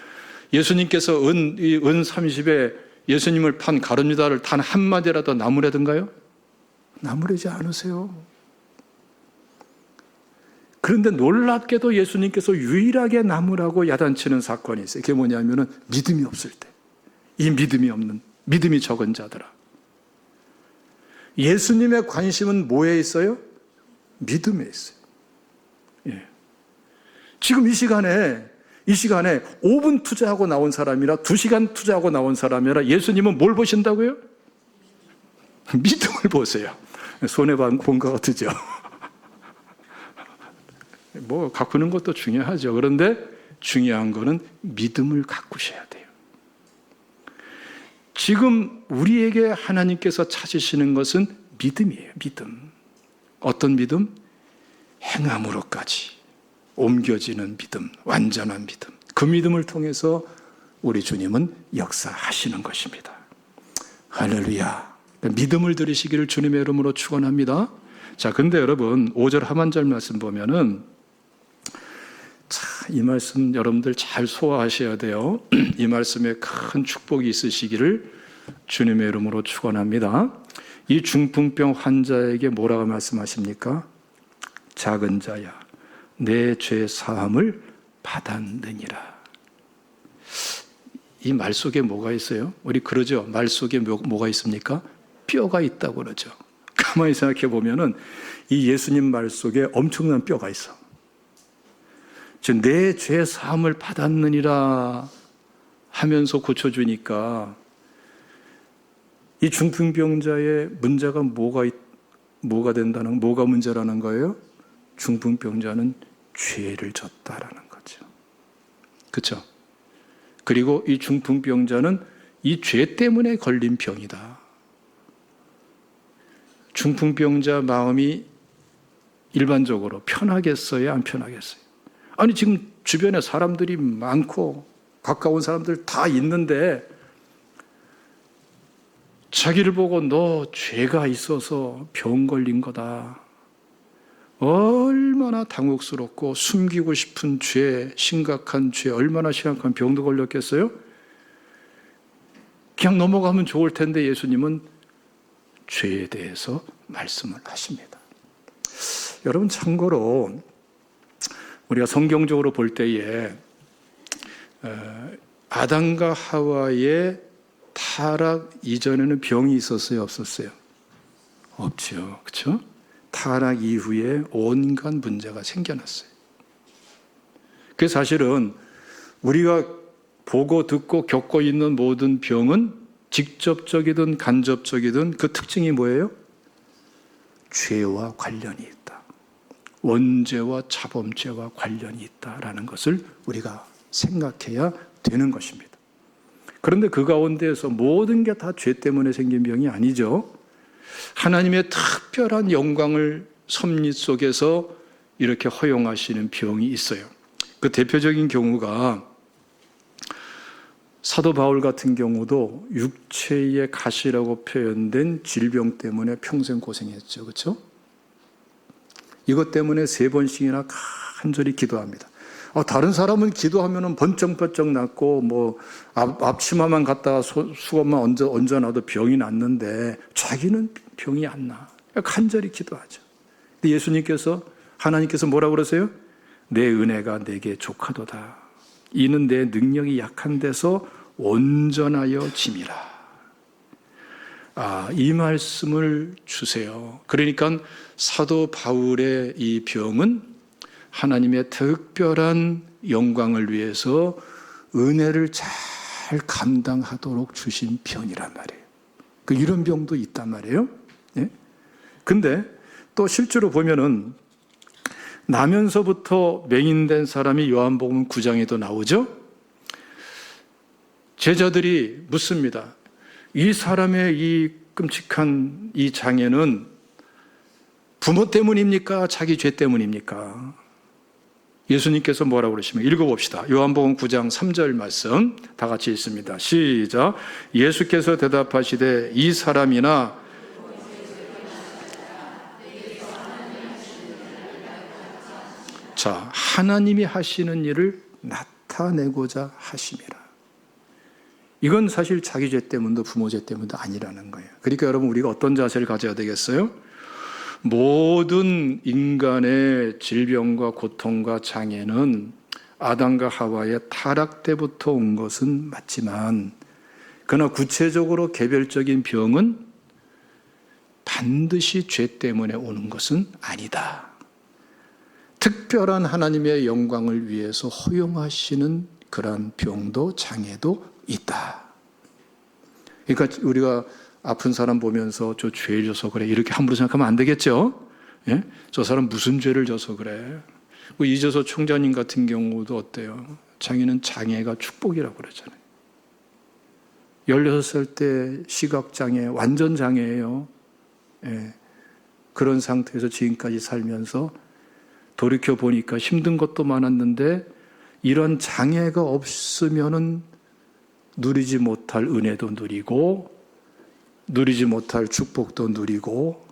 예수님께서 은 30에 예수님을 판 가룟 유다를 단 한마디라도 나무라든가요? 나무라지 않으세요. 그런데 놀랍게도 예수님께서 유일하게 나무라고 야단치는 사건이 있어요. 그게 뭐냐면은 믿음이 없을 때. 이 믿음이 적은 자들아. 예수님의 관심은 뭐에 있어요? 믿음에 있어요. 예. 지금 이 시간에 5분 투자하고 나온 사람이라 2시간 투자하고 나온 사람이라 예수님은 뭘 보신다고요? 믿음을 보세요. 손해본 것 같으죠? 뭐 가꾸는 것도 중요하죠. 그런데 중요한 거는 믿음을 가꾸셔야 돼요. 지금 우리에게 하나님께서 찾으시는 것은 믿음이에요. 믿음. 어떤 믿음? 행함으로까지 옮겨지는 믿음, 완전한 믿음. 그 믿음을 통해서 우리 주님은 역사하시는 것입니다. 할렐루야. 믿음을 들으시기를 주님의 이름으로 축원합니다. 자, 근데 여러분 5절 하반절 말씀 보면은 이 말씀 여러분들 잘 소화하셔야 돼요. 이 말씀에 큰 축복이 있으시기를 주님의 이름으로 축원합니다. 이 중풍병 환자에게 뭐라고 말씀하십니까? 작은 자야, 내 죄 사함을 받았느니라. 이 말 속에 뭐가 있어요? 우리 그러죠. 말 속에 뭐가 있습니까? 뼈가 있다고 그러죠. 가만히 생각해 보면은 이 예수님 말 속에 엄청난 뼈가 있어. 즉 내 죄 사함을 받았느니라 하면서 고쳐주니까 이 중풍병자의 문제가 뭐가 문제라는 거예요? 중풍병자는 죄를 졌다라는 거죠. 그렇죠? 그리고 이 중풍병자는 이 죄 때문에 걸린 병이다. 중풍병자 마음이 일반적으로 편하겠어요? 안 편하겠어요? 아니 지금 주변에 사람들이 많고 가까운 사람들 다 있는데 자기를 보고 너 죄가 있어서 병 걸린 거다. 얼마나 당혹스럽고 숨기고 싶은 죄, 심각한 죄, 얼마나 심각한 병도 걸렸겠어요? 그냥 넘어가면 좋을 텐데 예수님은 죄에 대해서 말씀을 하십니다. 여러분 참고로 우리가 성경적으로 볼 때에 아담과 하와의 타락 이전에는 병이 있었어요? 없었어요? 없죠. 그렇죠? 타락 이후에 온갖 문제가 생겨났어요. 그래서 사실은 우리가 보고 듣고 겪고 있는 모든 병은 직접적이든 간접적이든 그 특징이 뭐예요? 죄와 관련이 있다. 원죄와 자범죄와 관련이 있다라는 것을 우리가 생각해야 되는 것입니다. 그런데 그 가운데에서 모든 게 다 죄 때문에 생긴 병이 아니죠. 하나님의 특별한 영광을 섭리 속에서 이렇게 허용하시는 병이 있어요. 그 대표적인 경우가 사도 바울 같은 경우도 육체의 가시라고 표현된 질병 때문에 평생 고생했죠. 그렇죠? 이것 때문에 3번씩이나 간절히 기도합니다. 다른 사람은 기도하면 번쩍번쩍 낫고 앞치마만 갖다가 수건만 얹어놔도 병이 낫는데 자기는 병이 안 나. 간절히 기도하죠. 근데 예수님께서 하나님께서 뭐라고 그러세요? 내 은혜가 내게 족하도다. 이는 내 능력이 약한 데서 온전하여 짐이라. 이 말씀을 주세요. 그러니까 사도 바울의 이 병은 하나님의 특별한 영광을 위해서 은혜를 잘 감당하도록 주신 병이란 말이에요. 이런 병도 있단 말이에요. 예? 근데 또 실제로 보면은 나면서부터 맹인된 사람이 요한복음 9장에도 나오죠. 제자들이 묻습니다. 이 사람의 이 끔찍한 이 장애는 부모 때문입니까? 자기 죄 때문입니까? 예수님께서 뭐라고 그러시면 읽어봅시다. 요한복음 9장 3절 말씀 다 같이 읽습니다. 시작. 예수께서 대답하시되 이 사람이나 자, 하나님이 하시는 일을 나타내고자 하심이라. 이건 사실 자기 죄 때문도 부모 죄 때문도 아니라는 거예요. 그러니까 여러분 우리가 어떤 자세를 가져야 되겠어요? 모든 인간의 질병과 고통과 장애는 아담과 하와의 타락 때부터 온 것은 맞지만 그러나 구체적으로 개별적인 병은 반드시 죄 때문에 오는 것은 아니다. 특별한 하나님의 영광을 위해서 허용하시는 그런 병도 장애도 있다. 그러니까 우리가 아픈 사람 보면서 저 죄를 져서 그래 이렇게 함부로 생각하면 안 되겠죠. 예? 저 사람 무슨 죄를 져서 그래. 이재서 총장님 같은 경우도 어때요? 자기는 장애가 축복이라고 그러잖아요. 16살 때 시각장애 완전 장애예요. 예. 그런 상태에서 지금까지 살면서 돌이켜보니까 힘든 것도 많았는데 이런 장애가 없으면은 누리지 못할 은혜도 누리고 누리지 못할 축복도 누리고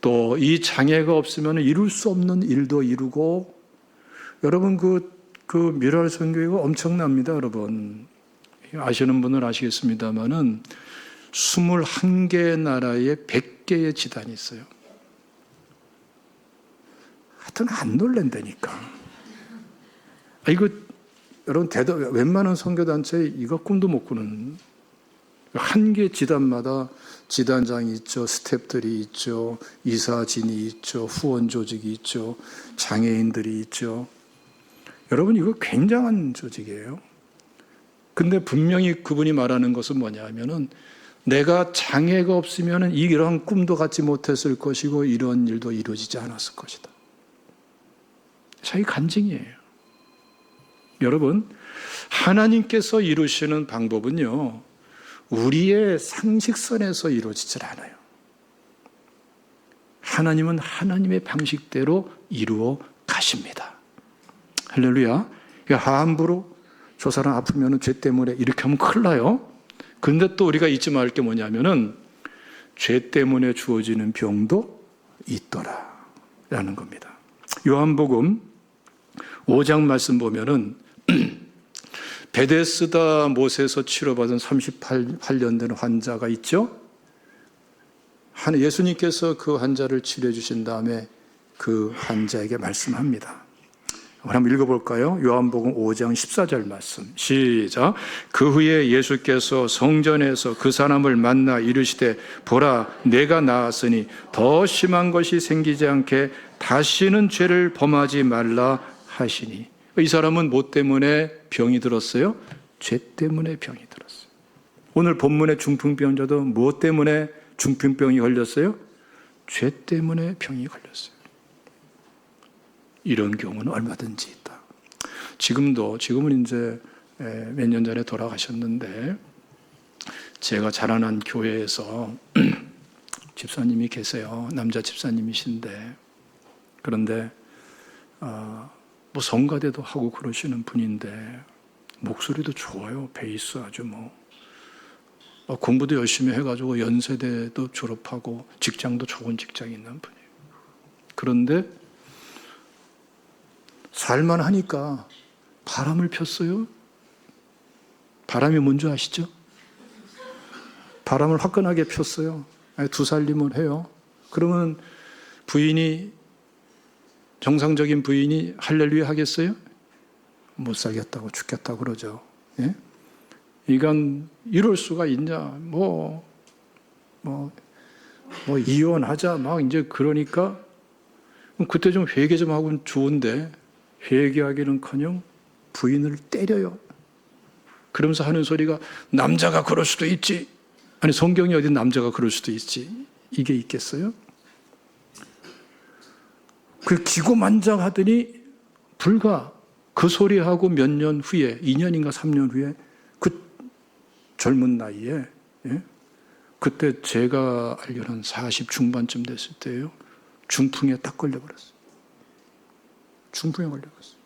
또 이 장애가 없으면 이룰 수 없는 일도 이루고 여러분 그 미랄 선교회가 엄청납니다. 여러분 아시는 분은 아시겠습니다만은 21개의 나라에 100개의 지단이 있어요. 하여튼 안 놀랜다니까. 이거 여러분 웬만한 선교단체 이거 꿈도 못 꾸는 한 개 지단마다 지단장이 있죠. 스태프들이 있죠. 이사진이 있죠. 후원 조직이 있죠. 장애인들이 있죠. 여러분 이거 굉장한 조직이에요. 근데 분명히 그분이 말하는 것은 뭐냐 하면은 내가 장애가 없으면은 이런 꿈도 갖지 못했을 것이고 이런 일도 이루어지지 않았을 것이다. 자기 간증이에요. 여러분, 하나님께서 이루시는 방법은요, 우리의 상식선에서 이루어지질 않아요. 하나님은 하나님의 방식대로 이루어 가십니다. 할렐루야. 함부로 저 사람 아프면 죄 때문에 이렇게 하면 큰일 나요. 근데 또 우리가 잊지 말게 뭐냐면은 죄 때문에 주어지는 병도 있더라 라는 겁니다. 요한복음 5장 말씀 보면은 베데스다 못에서 치료받은 38년 된 환자가 있죠. 예수님께서 그 환자를 치료해 주신 다음에 그 환자에게 말씀합니다. 한번 읽어볼까요? 요한복음 5장 14절 말씀 시작. 그 후에 예수께서 성전에서 그 사람을 만나 이르시되 보라 내가 나았으니 더 심한 것이 생기지 않게 다시는 죄를 범하지 말라 하시니. 이 사람은 뭐 때문에 병이 들었어요? 죄 때문에 병이 들었어요. 오늘 본문의 중풍병자도 무엇 때문에 중풍병이 걸렸어요? 죄 때문에 병이 걸렸어요. 이런 경우는 얼마든지 있다. 지금은 이제 몇 년 전에 돌아가셨는데, 제가 자라난 교회에서 집사님이 계세요. 남자 집사님이신데, 그런데 뭐 성가대도 하고 그러시는 분인데 목소리도 좋아요. 베이스 아주 공부도 열심히 해가지고 연세대도 졸업하고 직장도 좋은 직장이 있는 분이에요. 그런데 살만 하니까 바람을 폈어요. 바람이 뭔지 아시죠? 바람을 화끈하게 폈어요. 두 살림을 해요. 그러면 정상적인 부인이 할렐루야 하겠어요? 못 살겠다고 죽겠다고 그러죠. 예? 이건 이럴 수가 있냐? 이혼하자 막 이제 그러니까 그때 좀 회개 좀 하고는 좋은데 회개하기는커녕 부인을 때려요. 그러면서 하는 소리가 남자가 그럴 수도 있지. 아니 성경이 어디 남자가 그럴 수도 있지. 이게 있겠어요? 그 기고만장하더니 불과 그 소리하고 몇 년 후에 2년인가 3년 후에 그 젊은 나이에 그때 제가 알기로는 한 40 중반쯤 됐을 때예요. 중풍에 딱 걸려버렸어요. 중풍에 걸려버렸어요.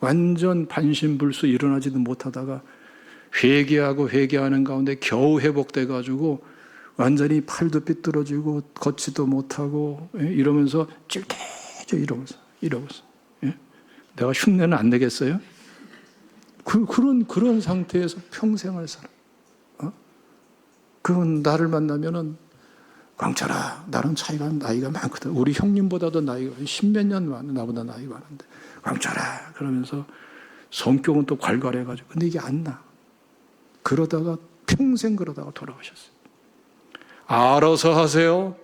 완전 반신불수 일어나지도 못하다가 회개하고 회개하는 가운데 겨우 회복돼가지고 완전히 팔도 삐뚤어지고 걷지도 못하고 이러면서 찔개져 이러면서 내가 흉내는 안 내겠어요? 그런 상태에서 평생을 살아. 그건 나를 만나면은 광철아, 나는 나이가 많거든. 우리 형님보다도 나이가 10몇 년 많아. 나보다 나이가 많은데 광철아 그러면서 성격은 또 괄괄해가지고 근데 이게 안 나. 그러다가 평생 그러다가 돌아가셨어요. 알아서 하세요.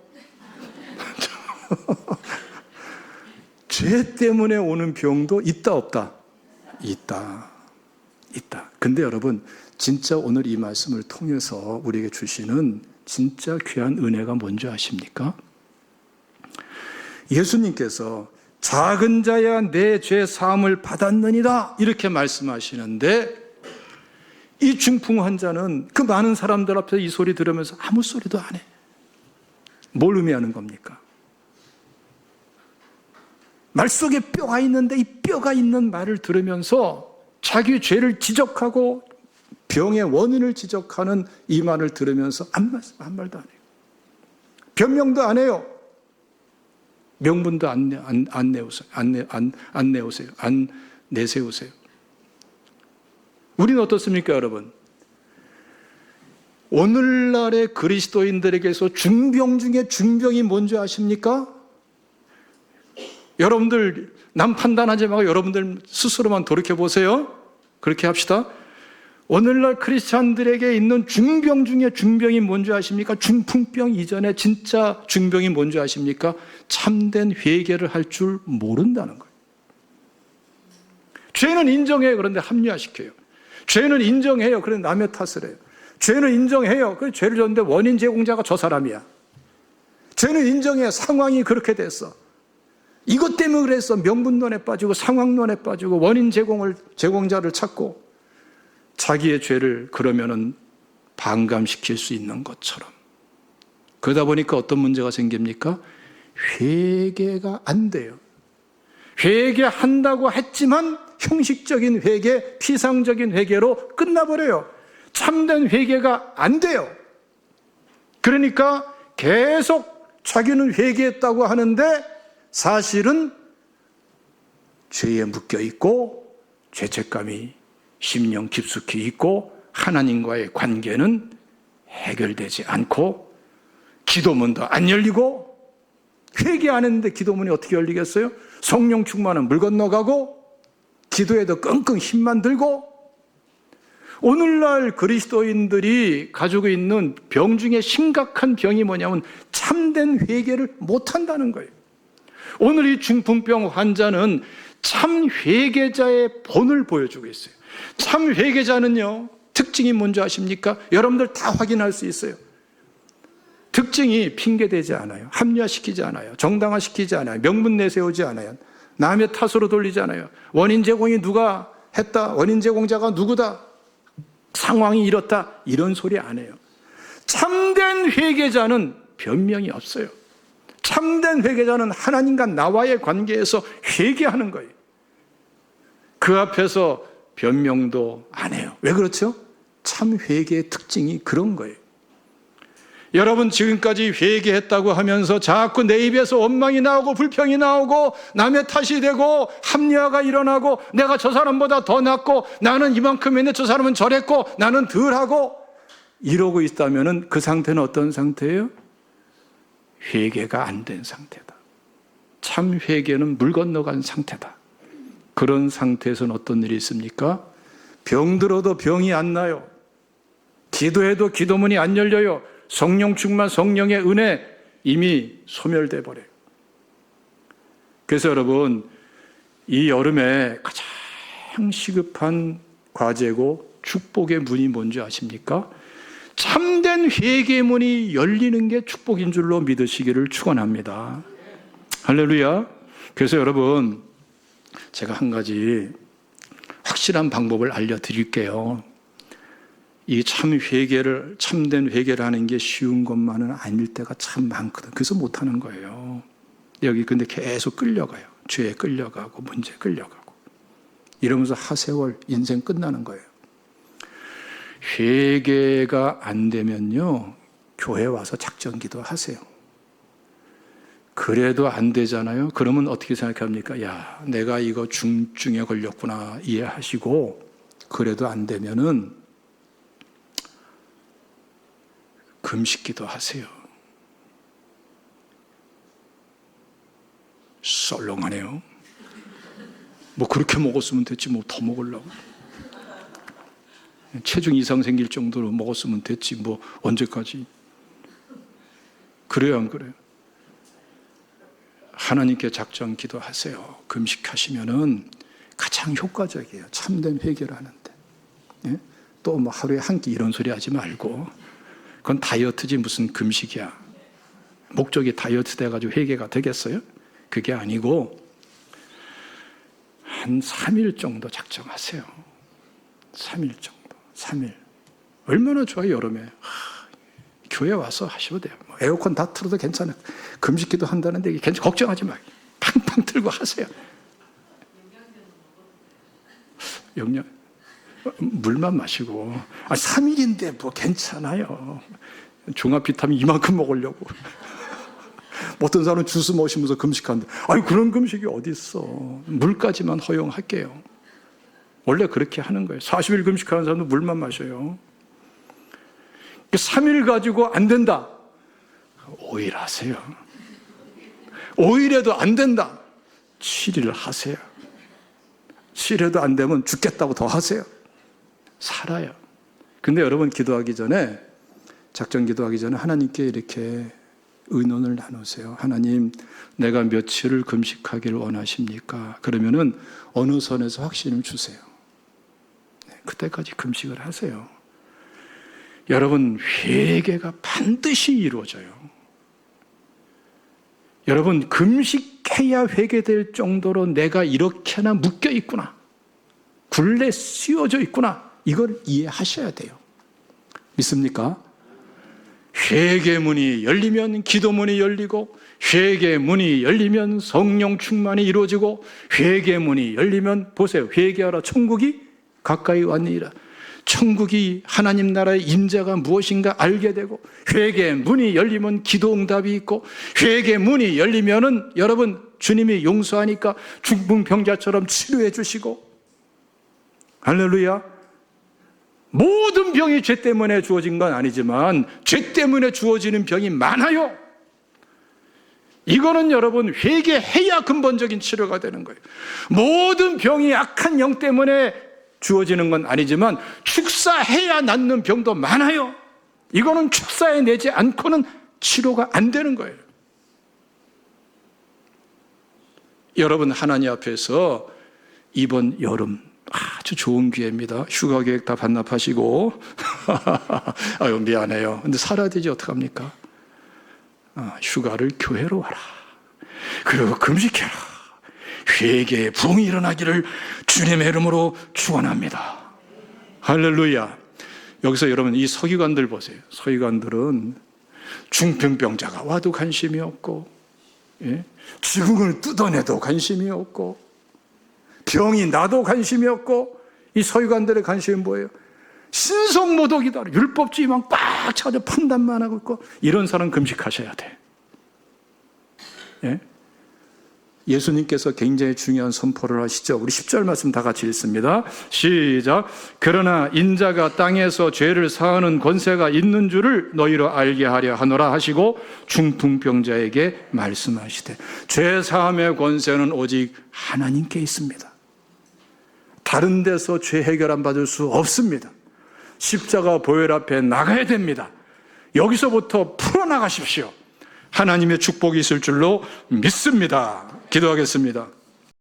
죄 때문에 오는 병도 있다 없다? 있다. 근데 여러분 진짜 오늘 이 말씀을 통해서 우리에게 주시는 진짜 귀한 은혜가 뭔지 아십니까? 예수님께서 작은 자야 내 죄 사함을 받았느니라 이렇게 말씀하시는데 이 중풍 환자는 그 많은 사람들 앞에서 이 소리 들으면서 아무 소리도 안 해. 뭘 의미하는 겁니까? 말 속에 뼈가 있는데 이 뼈가 있는 말을 들으면서 자기 죄를 지적하고 병의 원인을 지적하는 이 말을 들으면서 한 말도 안 해요. 변명도 안 해요. 명분도 안 내세우세요. 우리는 어떻습니까, 여러분? 오늘날의 그리스도인들에게서 중병 중에 중병이 뭔지 아십니까? 여러분들 남 판단하지 말고 여러분들 스스로만 돌이켜보세요. 그렇게 합시다. 오늘날 크리스찬들에게 있는 중병 중에 중병이 뭔지 아십니까? 중풍병 이전에 진짜 중병이 뭔지 아십니까? 참된 회개를 할 줄 모른다는 거예요. 죄는 인정해요. 그런데 합리화시켜요. 죄는 인정해요. 그런데 남의 탓을 해요. 죄는 인정해요. 그래서 죄를 졌는데 원인 제공자가 저 사람이야. 죄는 인정해. 상황이 그렇게 됐어. 이것 때문에 그래서 명분론에 빠지고 상황론에 빠지고 원인 제공자를 찾고 자기의 죄를 그러면은 반감시킬 수 있는 것처럼. 그러다 보니까 어떤 문제가 생깁니까? 회개가 안 돼요. 회개한다고 했지만 형식적인 회개, 피상적인 회개로 끝나버려요. 참된 회개가 안 돼요. 그러니까 계속 자기는 회개했다고 하는데 사실은 죄에 묶여있고 죄책감이 심령 깊숙이 있고 하나님과의 관계는 해결되지 않고 기도문도 안 열리고 회개 안 했는데 기도문이 어떻게 열리겠어요? 성령 충만은 물 건너가고 기도에도 끙끙 힘만 들고 오늘날 그리스도인들이 가지고 있는 병 중에 심각한 병이 뭐냐면 참된 회개를 못한다는 거예요. 오늘 이 중풍병 환자는 참 회개자의 본을 보여주고 있어요. 참 회개자는요, 특징이 뭔지 아십니까? 여러분들 다 확인할 수 있어요. 특징이 핑계대지 않아요. 합리화시키지 않아요. 정당화시키지 않아요. 명분 내세우지 않아요. 남의 탓으로 돌리지 않아요. 원인 제공이 누가 했다. 원인 제공자가 누구다. 상황이 이렇다. 이런 소리 안 해요. 참된 회개자는 변명이 없어요. 참된 회개자는 하나님과 나와의 관계에서 회개하는 거예요. 그 앞에서 변명도 안 해요. 왜 그렇죠? 참 회개의 특징이 그런 거예요. 여러분 지금까지 회개했다고 하면서 자꾸 내 입에서 원망이 나오고 불평이 나오고 남의 탓이 되고 합리화가 일어나고 내가 저 사람보다 더 낫고 나는 이만큼 했는데 저 사람은 저랬고 나는 덜하고 이러고 있다면 그 상태는 어떤 상태예요? 회개가 안 된 상태다. 참 회개는 물 건너간 상태다. 그런 상태에서는 어떤 일이 있습니까? 병들어도 병이 안 나요. 기도해도 기도문이 안 열려요. 성령 충만, 성령의 은혜 이미 소멸돼 버려요. 그래서 여러분, 이 여름에 가장 시급한 과제고 축복의 문이 뭔지 아십니까? 참된 회개의 문이 열리는 게 축복인 줄로 믿으시기를 축원합니다. 할렐루야. 그래서 여러분, 제가 한 가지 확실한 방법을 알려드릴게요. 이 참된 회개를 하는 게 쉬운 것만은 아닐 때가 참 많거든. 그래서 못하는 거예요. 여기 근데 계속 끌려가요. 죄에 끌려가고 문제에 끌려가고 이러면서 하세월 인생 끝나는 거예요. 회개가 안 되면요, 교회 와서 작전기도 하세요. 그래도 안 되잖아요. 그러면 어떻게 생각합니까? 야, 내가 이거 중증에 걸렸구나 이해하시고, 그래도 안 되면은 금식기도 하세요. 썰렁하네요. 뭐 그렇게 먹었으면 됐지 뭐 더 먹으려고. 체중 이상 생길 정도로 먹었으면 됐지 뭐 언제까지. 그래요 안 그래요? 하나님께 작전 기도하세요. 금식하시면은 가장 효과적이에요. 참된 회개를 하는데. 예? 또 뭐 하루에 한 끼 이런 소리 하지 말고, 그건 다이어트지 무슨 금식이야. 목적이 다이어트 돼가지고 회개가 되겠어요? 그게 아니고 한 3일 정도 작정하세요. 3일 정도. 3일. 얼마나 좋아요, 여름에. 교회 와서 하셔도 돼요. 뭐 에어컨 다 틀어도 괜찮아요. 금식기도 한다는데 걱정하지 마요. 팡팡 틀고 하세요. 영양 물만 마시고. 3일인데 뭐 괜찮아요. 종합 비타민 이만큼 먹으려고. 어떤 사람은 주스 마시면서 금식하는데, 아니 그런 금식이 어디 있어. 물까지만 허용할게요. 원래 그렇게 하는 거예요. 40일 금식하는 사람도 물만 마셔요. 3일 가지고 안 된다. 5일 하세요. 5일에도 안 된다. 7일 하세요. 7일에도 안 되면 죽겠다고 더 하세요. 살아요. 근데 여러분 기도하기 전에, 작전 기도하기 전에 하나님께 이렇게 의논을 나누세요. 하나님, 내가 며칠을 금식하기를 원하십니까? 그러면은 어느 선에서 확신을 주세요. 그때까지 금식을 하세요. 여러분, 회개가 반드시 이루어져요. 여러분, 금식해야 회개될 정도로 내가 이렇게나 묶여 있구나, 굴레 씌워져 있구나, 이걸 이해하셔야 돼요. 믿습니까? 회개문이 열리면 기도문이 열리고, 회개문이 열리면 성령 충만이 이루어지고, 회개문이 열리면 보세요. 회개하라, 천국이 가까이 왔느니라. 천국이, 하나님 나라의 임재가 무엇인가 알게 되고, 회개문이 열리면 기도 응답이 있고, 회개문이 열리면은 여러분 주님이 용서하니까 중풍병자처럼 치료해 주시고, 할렐루야. 모든 병이 죄 때문에 주어진 건 아니지만 죄 때문에 주어지는 병이 많아요. 이거는 여러분 회개해야 근본적인 치료가 되는 거예요. 모든 병이 악한 영 때문에 주어지는 건 아니지만 축사해야 낫는 병도 많아요. 이거는 축사해내지 않고는 치료가 안 되는 거예요. 여러분 하나님 앞에서 이번 여름 아주 좋은 기회입니다. 휴가 계획 다 반납하시고 아유 미안해요. 근데 살아야 되지 어떡합니까? 휴가를 교회로 와라. 그리고 금식해라. 회개의 부흥이 일어나기를 주님의 이름으로 축원합니다. 할렐루야. 여기서 여러분 이 서기관들 보세요. 서기관들은 중풍병자가 와도 관심이 없고, 지붕을 뜯어내도 관심이 없고, 병이 나도 관심이 없고, 이 서기관들의 관심은 뭐예요? 신성모독이다. 율법주의만 꽉 차져 판단만 하고 있고, 이런 사람 금식하셔야 돼. 예수님께서 굉장히 중요한 선포를 하시죠. 우리 10절 말씀 다 같이 읽습니다. 시작. 그러나 인자가 땅에서 죄를 사하는 권세가 있는 줄을 너희로 알게 하려 하노라 하시고 중풍병자에게 말씀하시되, 죄 사함의 권세는 오직 하나님께 있습니다. 다른 데서 죄 해결 안 받을 수 없습니다. 십자가 보혈 앞에 나가야 됩니다. 여기서부터 풀어나가십시오. 하나님의 축복이 있을 줄로 믿습니다. 기도하겠습니다.